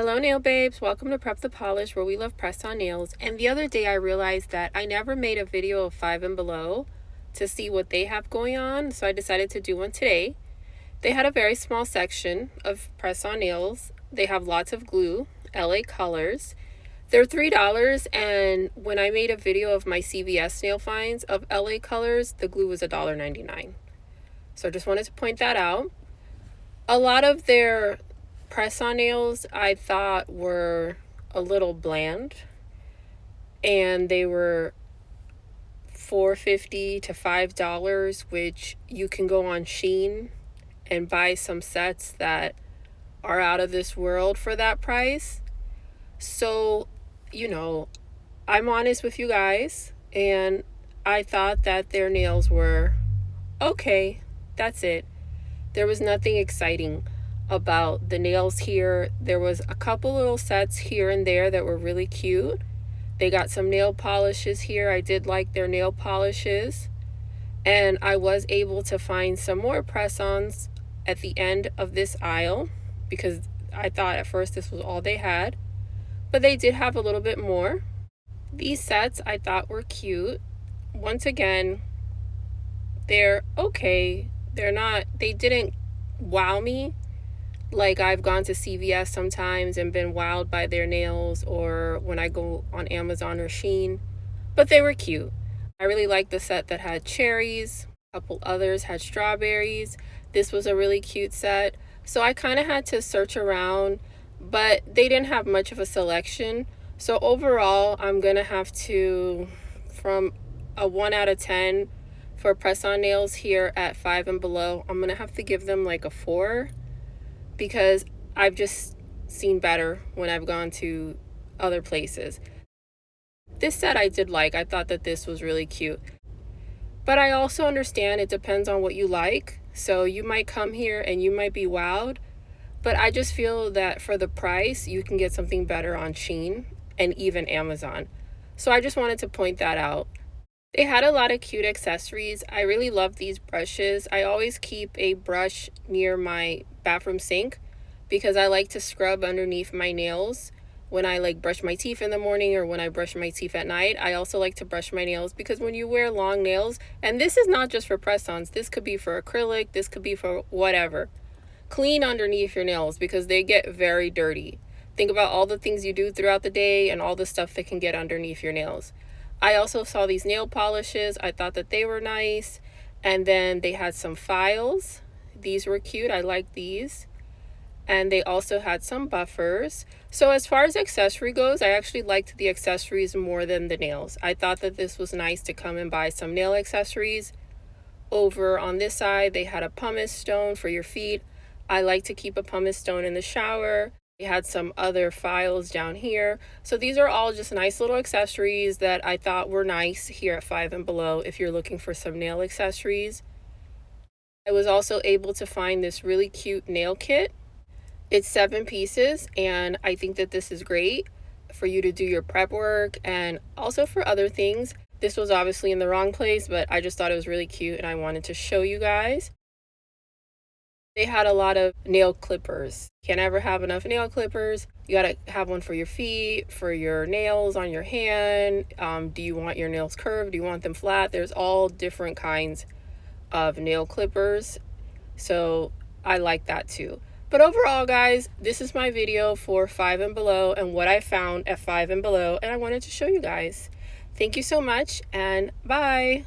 Hello nail babes, welcome to Prep the Polish, where we love press on nails. And the other day I realized that I never made a video of Five and Below to see what they have going on, so I decided to do one today. They had a very small section of press on nails. They have lots of glue, LA colors. They're $3, and when I made a video of my CVS nail finds of LA colors, the glue was $1.99. So I just wanted to point that out. A lot of their press-on nails I thought were a little bland, and they were $4.50 to $5, which you can go on Shein and buy some sets that are out of this world for that price. So, I'm honest with you guys, and I thought that their nails were okay. That's it. There was nothing exciting about the nails here. There was a couple little sets here and there that were really cute. They got some nail polishes here. I did like their nail polishes. And I was able to find some more press-ons at the end of this aisle because I thought at first this was all they had. But they did have a little bit more. These sets I thought were cute. Once again, they're okay. They didn't wow me. Like, I've gone to CVS sometimes and been wowed by their nails, or when I go on Amazon or Shein, but they were cute. I really liked the set that had cherries. A couple others had strawberries. This was a really cute set. So I kind of had to search around, but they didn't have much of a selection. So overall, I'm going to have to, from a 1 out of 10 for press-on nails here at Five and Below, I'm going to have to give them like a 4. Because I've just seen better when I've gone to other places. This set I did like. I thought that this was really cute. But I also understand it depends on what you like. So you might come here and you might be wowed. But I just feel that for the price, you can get something better on Shein and even Amazon. So I just wanted to point that out. They had a lot of cute accessories. I really love these brushes. I always keep a brush near my bathroom sink because I like to scrub underneath my nails when I brush my teeth in the morning or when I brush my teeth at night. I also like to brush my nails because when you wear long nails, and this is not just for press-ons, this could be for acrylic, this could be for whatever. Clean underneath your nails because they get very dirty. Think about all the things you do throughout the day and all the stuff that can get underneath your nails. I also saw these nail polishes. I thought that they were nice. And then they had some files. These were cute. I like these. And they also had some buffers. So as far as accessory goes, I actually liked the accessories more than the nails. I thought that this was nice to come and buy some nail accessories. Over on this side, they had a pumice stone for your feet. I like to keep a pumice stone in the shower. They had some other files down here. So these are all just nice little accessories that I thought were nice here at Five and Below if you're looking for some nail accessories. I was also able to find this really cute nail kit. It's 7 pieces, and I think that this is great for you to do your prep work and also for other things. This was obviously in the wrong place, but I just thought it was really cute and I wanted to show you guys. They had a lot of nail clippers. Can't ever have enough nail clippers. You gotta have one for your feet, for your nails on your hand. Do you want your nails curved? Do you want them flat? There's all different kinds of nail clippers. So I like that too. But overall, guys, this is my video for Five and Below and what I found at Five and Below. And I wanted to show you guys. Thank you so much, and bye.